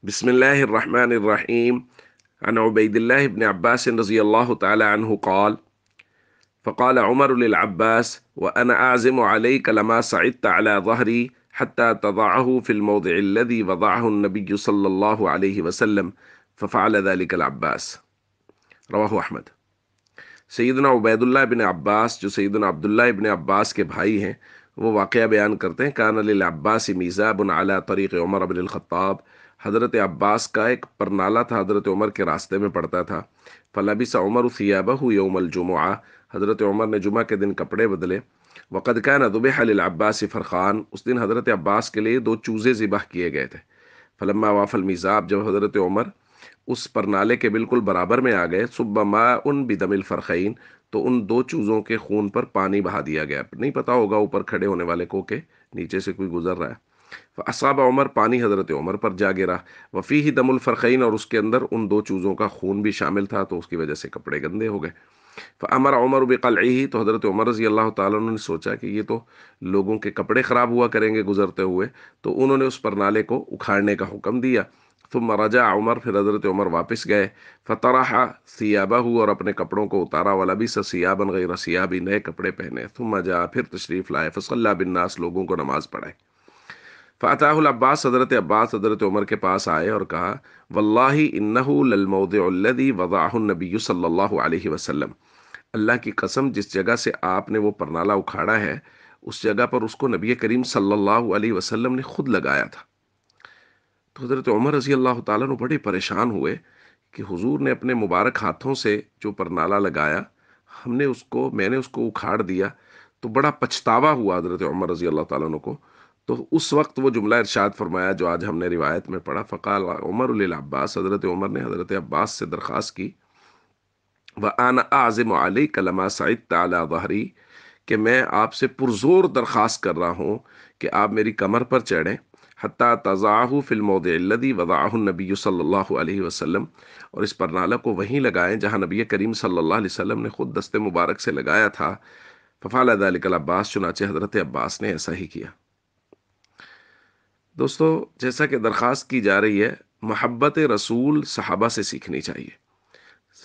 بسم الله الرحمن الرحيم. عن عبيد الله بن عباس رضي الله تعالى عنه قال: فقال عمر للعباس: وأنا أعزم عليك لما صعدت على ظهري حتى تضعه في الموضع الذي وضعه النبي صلى الله عليه وسلم، ففعل ذلك العباس. رواه أحمد۔ سیدنا عبیداللہ بن عباس، جو سیدنا عبداللہ ابن عباس کے بھائی ہیں، وہ واقعہ بیان کرتے ہیں، کان للعباس میزاب علی طریق عمر بن الخطاب، حضرت عباس کا ایک پرنالہ تھا، حضرت عمر کے راستے میں پڑتا تھا۔ فلبس عمر ثیابہ یوم الجمعہ، حضرت عمر نے جمعہ کے دن کپڑے بدلے۔ وقد کان ذبح للعباس فرخان، اس دن حضرت عباس کے لیے 2 چوزے ذبح کیے گئے تھے۔ فلما واف المیزاب، جب حضرت عمر اس پرنالے کے بالکل برابر میں آ گئے، صب ماء بدم الفرخین، تو ان 2 چوزوں کے خون پر پانی بہا دیا گیا۔ نہیں پتا ہوگا اوپر کھڑے ہونے والے کو کہ نیچے سے کوئی گزر رہا ہے۔ فاصاب عمر، پانی حضرت عمر پر جا گرا۔ وفیہ دم الفرخین، اور اس کے اندر ان 2 چوزوں کا خون بھی شامل تھا، تو اس کی وجہ سے کپڑے گندے ہو گئے۔ فامر عمر بقلعہ، تو حضرت عمر رضی اللہ تعالیٰ عنہ نے سوچا کہ یہ تو لوگوں کے کپڑے خراب ہوا کریں گے گزرتے ہوئے، تو انہوں نے اس پرنالے کو اکھاڑنے کا حکم دیا۔ ثم رجع عمر، پھر حضرت عمر واپس گئے۔ فطرح ثیابہ، اور اپنے کپڑوں کو اتارا۔ ولبس ثیابا غیر ثیابہ، نئے کپڑے پہنے۔ ثم جاء، پھر تشریف لائے۔ فصلی بالناس، لوگوں کو نماز پڑھائے۔ فاتاہ العباس، حضرت عباس حضرت عمر کے پاس آئے اور کہا: واللہ انہ للموضع الذی وضعہ النبی صلی اللہ علیہ وسلم، اللہ کی قسم، جس جگہ سے آپ نے وہ پرنالہ اکھاڑا ہے، اس جگہ پر اس کو نبی کریم صلی اللہ علیہ وسلم نے خود لگایا تھا۔ تو حضرت عمر رضی اللہ تعالیٰ نے بڑے پریشان ہوئے کہ حضور نے اپنے مبارک ہاتھوں سے جو پرنالہ لگایا، میں نے اس کو اکھاڑ دیا، تو بڑا پچھتاوا ہوا حضرت عمر رضی اللہ تعالیٰ عنہ کو۔ تو اس وقت وہ جملہ ارشاد فرمایا جو آج ہم نے روایت میں پڑھا: فقال عمر للعباس، حضرت عمر نے حضرت عباس سے درخواست کی: وَأَنَا أَعْزِمُ عَلَيْكَ لَمَا صَعِدتَّ عَلَى ظَهْرِي، کہ میں آپ سے پرزور درخواست کر رہا ہوں کہ آپ میری کمر پر چڑھیں، حتیٰ تضعہ فی الموضع الذی وضعہ النبی صلی اللہ علیہ وسلم، اور اس پرنالہ کو وہیں لگائیں جہاں نبی کریم صلی اللہ علیہ وسلم نے خود دست مبارک سے لگایا تھا۔ ففعل ذلک العباس، چنانچہ حضرت عباس نے ایسا ہی کیا۔ دوستو، جیسا کہ درخواست کی جا رہی ہے، محبت رسول صحابہ سے سیکھنی چاہیے۔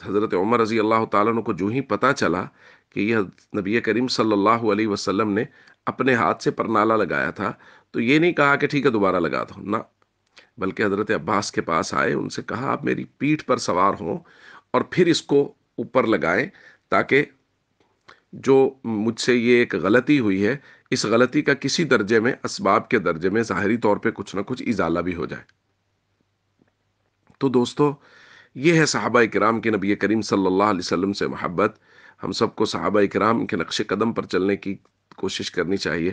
حضرت عمر رضی اللہ تعالیٰ عنہ کو جو ہی پتہ چلا کہ یہ نبی کریم صلی اللہ علیہ وسلم نے اپنے ہاتھ سے پرنالہ لگایا تھا، تو یہ نہیں کہا کہ ٹھیک ہے دوبارہ لگا دو، نہ، بلکہ حضرت عباس کے پاس آئے، ان سے کہا آپ میری پیٹھ پر سوار ہوں اور پھر اس کو اوپر لگائیں، تاکہ جو مجھ سے یہ ایک غلطی ہوئی ہے، اس غلطی کا کسی درجے میں، اسباب کے درجے میں، ظاہری طور پہ کچھ نہ کچھ ازالہ بھی ہو جائے۔ تو دوستو، یہ ہے صحابہ کرام کے نبی کریم صلی اللہ علیہ وسلم سے محبت۔ ہم سب کو صحابہ کرام کے نقش قدم پر چلنے کی کوشش کرنی چاہیے،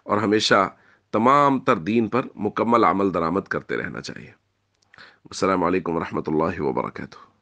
اور ہمیشہ تمام تر دین پر مکمل عمل درآمد کرتے رہنا چاہیے۔ السلام علیکم ورحمۃ اللہ وبرکاتہ۔